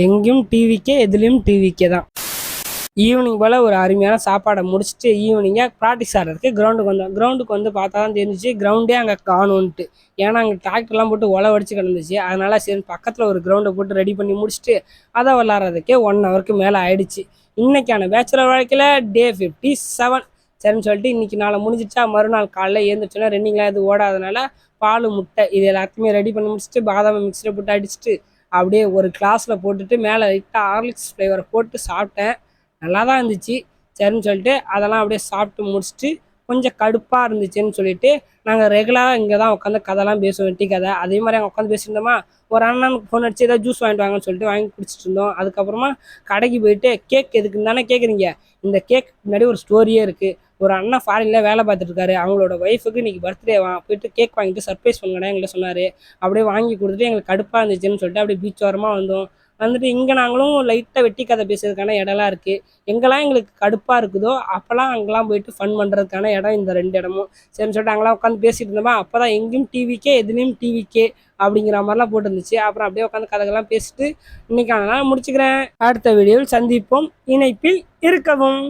எங்கேயும் டிவிக்கே, எதுலேயும் டிவிக்கே தான். ஈவினிங் போல் ஒரு அருமையான சாப்பாடை முடிச்சுட்டு ஈவினிங்காக ப்ராக்டிஸ் ஆடுறதுக்கு கிரவுண்டுக்கு வந்தோம். கிரவுண்டுக்கு வந்து பார்த்தா தான் தெரிஞ்சிச்சு கிரவுண்டே அங்கே காணுன்ட்டு. ஏன்னா அங்கே டிராக்டர்லாம் போட்டு உழவடிச்சு கிடந்துச்சு. அதனால சரி பக்கத்தில் ஒரு கிரவுண்டை போட்டு ரெடி பண்ணி முடிச்சுட்டு அதை விளாட்றதுக்கே 1 ஹவருக்கு மேலே ஆயிடுச்சு. இன்றைக்கான பேச்சுலர் வாழ்க்கையில் டே 57. சரின்னு சொல்லிட்டு இன்றைக்கி நாளை முடிஞ்சிச்சா, மறுநாள் காலைல எழுந்திரிச்சோன்னா ரன்னிங்லாம் எதுவும் ஓடாதனால பால், முட்டை இது எல்லாத்தையுமே ரெடி பண்ணி முடிச்சுட்டு பாதாமை மிக்சியில் போட்டு அடிச்சுட்டு அப்படியே ஒரு கிளாஸில் போட்டுட்டு மேலே லைட்டாக ஹார்லிக்ஸ் ஃப்ளேவரை போட்டு சாப்பிட்டேன். நல்லா தான் இருந்துச்சு. சரின்னு சொல்லிட்டு அதெல்லாம் அப்படியே சாப்பிட்டு முடிச்சுட்டு கொஞ்சம் கடுப்பாக இருந்துச்சுன்னு சொல்லிட்டு நாங்கள் ரெகுலராக இங்கே தான் உட்காந்து கதைலாம் பேசுவோம், டீ கதை. அதே மாதிரி அங்கே உட்காந்து பேசியிருந்தோமா, ஒரு அண்ணனுக்கு ஃபோன் அடிச்சு ஏதாவது ஜூஸ் வாங்கிட்டு வாங்கன்னு சொல்லிட்டு வாங்கி குடிச்சிட்டு இருந்தோம். அதுக்கப்புறமா கடைக்கு போயிட்டு கேக் எதுக்குன்னு தானே கேட்குறீங்க, இந்த கேக் முன்னாடி ஒரு ஸ்டோரியே இருக்குது. ஒரு அண்ணன் ஃபாரினில் வேலை பார்த்துட்டு இருக்காரு. அவங்களோட ஒய்ஃபுக்கு இன்றைக்கி பர்த்டேவா, போயிட்டு கேக் வாங்கிட்டு சர்ப்ரைஸ் பண்ணுங்கடா எங்களை சொன்னார். அப்படியே வாங்கி கொடுத்துட்டு எங்களுக்கு கடுப்பாக இருந்துச்சுன்னு சொல்லிட்டு அப்படியே பீச் ஓரமாக வந்தோம். வந்துட்டு இங்கே நாங்களும் லைட்டாக வெட்டி கதை பேசுறதுக்கான இடம்லாம் இருக்குது. எங்கெல்லாம் எங்களுக்கு கடுப்பாக இருக்குதோ அப்போல்லாம் அங்கெல்லாம் போயிட்டு ஃபன் பண்ணுறதுக்கான இடம் இந்த 2 இடமும். சரின்னு சொல்லிட்டு அங்கெல்லாம் உட்காந்து பேசிட்டு இருந்தோமா, அப்போ தான் எங்கேயும் டிவிக்கே, எதுலேயும் டிவிக்கே அப்படிங்கிற மாதிரிலாம் போட்டுருந்துச்சு. அப்புறம் அப்படியே உட்காந்து கதைகள்லாம் பேசிட்டு இன்றைக்கான நான் முடிச்சுக்கிறேன். அடுத்த வீடியோவில் சந்திப்போம். இணைப்பில் இருக்கவும்.